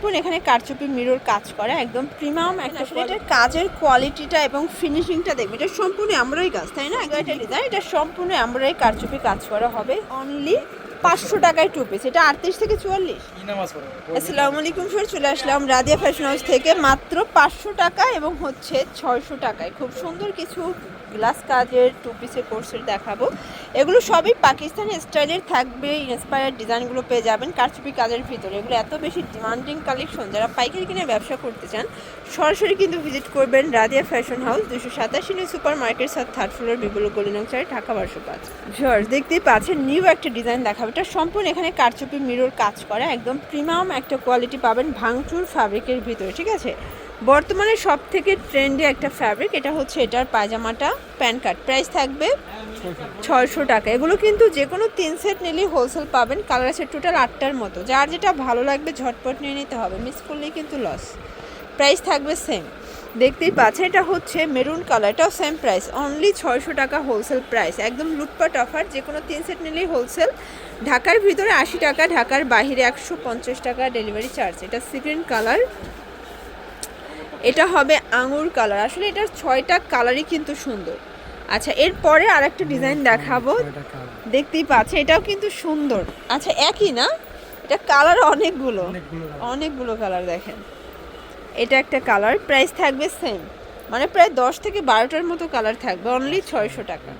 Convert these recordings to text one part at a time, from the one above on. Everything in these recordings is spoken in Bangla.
সম্পূর্ণ এখানে কারচুপি মিরর কাজ করা একদম প্রিমিয়াম একটা। আসলে এটার কাজের কোয়ালিটিটা এবং ফিনিশিংটা দেখবে, এটা সম্পূর্ণ এমব্রয়ডারি কাজ, তাই না? এটা ডিজাইন, এটা সম্পূর্ণ এমব্রয়ডারি কারচুপি কাজ করা হবে। অনলি 500 টাকায় 2 পিস, এটা 38 থেকে 44। আসসালামু আলাইকুম স্যার, চলে আসলাম রাদিয়া ফ্যাশন হাউস থেকে মাত্র 500 টাকা এবং হচ্ছে 600 টাকায় খুব সুন্দর কিছু গ্লাস কাজের 2 পিসের কোর্সের দেখাবো। এগুলো সবই পাকিস্তানি স্টাইলের থাকবে, ইন্সপায়ার্ড ডিজাইনগুলো পেয়ে যাবেন কারচুপি কাজের ভিতরে। এগুলো এত বেশি ডিমান্ডিং কালেকশন, যারা পাইকারি কিনে ব্যবসা করতে চান সরাসরি কিন্তু ভিজিট করবেন Radiya fashion house, 287 new super market, 3rd floor, Bipul গলিনং 4, ঢাকা 1205। ভিউয়ার্স দেখতেই পাচ্ছেন নিউ একটা ডিজাইন দেখাবো। এটা সম্পূর্ণ এখানে কারচুপি মিরর কাজ করা একদম প্রিমিয়াম একটা কোয়ালিটি পাবেন ভাঙচুর ফ্যাব্রিকের ভিতরে, ঠিক আছে? বর্তমানে সব থেকে ট্রেন্ডি একটা ফ্যাব্রিক। এটা হচ্ছে এটার পায়জামাটা প্যান্ট কাট, প্রাইস থাকবে 600 টাকা। এগুলো কিন্তু যে কোনো 3 সেট নিলেই হোলসেল পাবেন। কালার আছে টোটাল 8টার মতো, যার যেটা ভালো লাগবে ঝটপট নিয়ে নিতে হবে, মিস করলেই কিন্তু লস। প্রাইস থাকবে সেম, দেখতেই পাচ্ছেন এটা হচ্ছে মেরুন কালার, এটাও সেম প্রাইস, অনলি 600 টাকা হোলসেল প্রাইস, একদম লুটপাট অফার। যে কোনো 3 সেট নিলেই হোলসেল। ঢাকার ভিতরে 80 টাকা, ঢাকার বাইরে 150 টাকা ডেলিভারি চার্জ। এটা সিগ্রিন কালার, এটা হবে আঙুর কালার। আসলে এটার 6টা কালারই কিন্তু সুন্দর। আচ্ছা, এরপরে আরেকটা ডিজাইন দেখাবো, দেখতেই পাচ্ছেন এটাও কিন্তু সুন্দর। আচ্ছা, একই না, এটা কালার অনেকগুলো কালার দেখেন। এটা একটা কালার, প্রাইস থাকবে সেম, মানে প্রায় 10 থেকে 12টার মতো কালার থাকবে, অনলি 600 টাকা।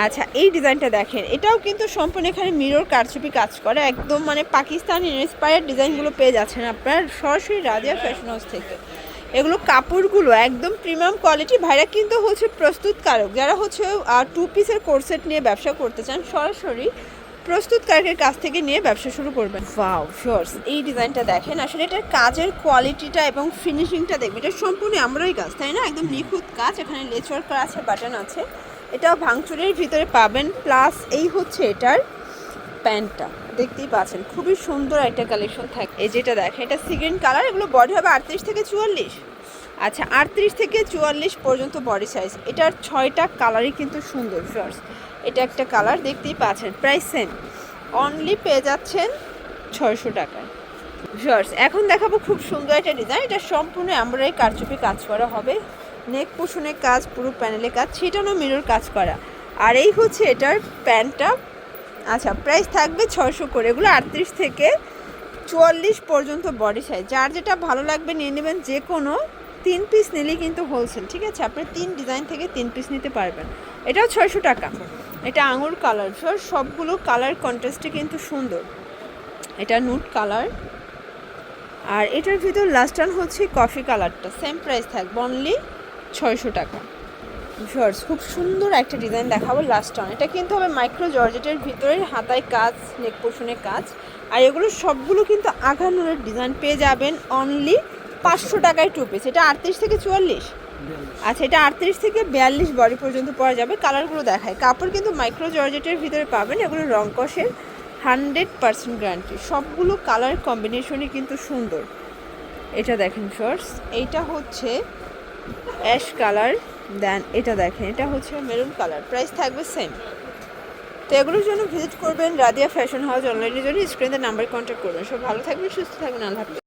আচ্ছা, এই ডিজাইনটা দেখেন, এটাও কিন্তু সম্পূর্ণ এখানে মিরর কারচুপি কাজ করে একদম, মানে পাকিস্তানি ইন্সপায়ার্ড ডিজাইনগুলো পেয়ে যাচ্ছেন আপনার সরাসরি রাদিয়া ফ্যাশন হাউস থেকে। এগুলো কাপড়গুলো একদম প্রিমিয়াম কোয়ালিটি। ভাইরা কিন্তু হচ্ছে প্রস্তুতকারক, যারা হচ্ছে 2 পিসের কোর্সেট নিয়ে ব্যবসা করতে চান সরাসরি প্রস্তুতকারকের কাছ থেকে নিয়ে ব্যবসা শুরু করবেন। ওয়াও শর্টস, এই ডিজাইনটা দেখেন, আসলে এটার কাজের কোয়ালিটিটা এবং ফিনিশিংটা দেখবেন, এটা সম্পূর্ণ এমব্রয়ডারি কাজ, তাই না? একদম নিখুঁত কাজ, এখানে লেস ওয়ার্ক করা আছে, বাটন আছে, এটাও ভাঙচুরের ভিতরে পাবেন। প্লাস এই হচ্ছে এটার প্যান্টটা, দেখতেই পাচ্ছেন খুবই সুন্দর একটা কালেকশন থাকে। এই যেটা দেখেন, এটা সিগ্রিন কালার, এগুলো বডি হবে 38 থেকে 44। আচ্ছা, 38 থেকে 44 পর্যন্ত বডি সাইজ। এটার 6টা কালারই কিন্তু সুন্দর ফিয়ার্স। এটা একটা কালার, দেখতেই পাচ্ছেন, প্রাইস সেম, অনলি পেয়ে যাচ্ছেন 600 টাকায় ফিয়ার্স। এখন দেখাবো খুব সুন্দর একটা ডিজাইন, এটা সম্পূর্ণ এমব্রয়ডারি কারচুপি কাজ করা হবে, নেক পোষণের কাজ, পুরো প্যানেলে কাজ, ছিটানো মিরর কাজ করা। আর এই হচ্ছে এটার প্যান্টটা। আচ্ছা, প্রাইস থাকবে 600 করে। এগুলো 38 থেকে 44 পর্যন্ত বডি সাইজ, যার যেটা ভালো লাগবে নিয়ে নেবেন। যে কোনো 3 পিস নিলেই কিন্তু হোলসেল, ঠিক আছে? আপনি 3 ডিজাইন থেকে 3 পিস নিতে পারবেন। এটাও 600 টাকা। এটা আঙুর কালার, সবগুলো কালার কন্ট্রাস্টে কিন্তু সুন্দর। এটা নুট কালার, আর এটার ভিতর লাস্ট টান হচ্ছে কফি কালারটা, সেম প্রাইস থাকবে, অনলি 600 টাকা। শর্টস, খুব সুন্দর একটা ডিজাইন দেখাবো লাস্ট টান। এটা কিন্তু হবে মাইক্রো জর্জেটের ভিতরে, হাতায় কাজ, নেক পোষণের কাজ, আর এগুলো সবগুলো কিন্তু আঘানুরের ডিজাইন পেয়ে যাবেন অনলি 500 টাকায় 2 পিস। এটা 38 থেকে 44। আচ্ছা, এটা 38 থেকে 42 বডি পর্যন্ত পরা যাবে। কালারগুলো দেখায়, কাপড় কিন্তু মাইক্রো জর্জেটের ভিতরে পাবেন, এগুলো রং কষের 100% গ্যারান্টি। সবগুলো কালার কম্বিনেশনই কিন্তু সুন্দর। এটা দেখেন শর্টস, এইটা হচ্ছে অ্যাশ কালার, দেন এটা দেখেন, এটা হচ্ছে মেরুন কালার, প্রাইস থাকবে সেম। তো এগুলোর জন্য ভিজিট করবেন রাদিয়া ফ্যাশন হাউস। অনলাইনের জন্য স্ক্রিনের নাম্বারে কন্ট্যাক্ট করবেন। সব ভালো থাকবেন, সুস্থ থাকবেন, আল্লাহ হাফেজ।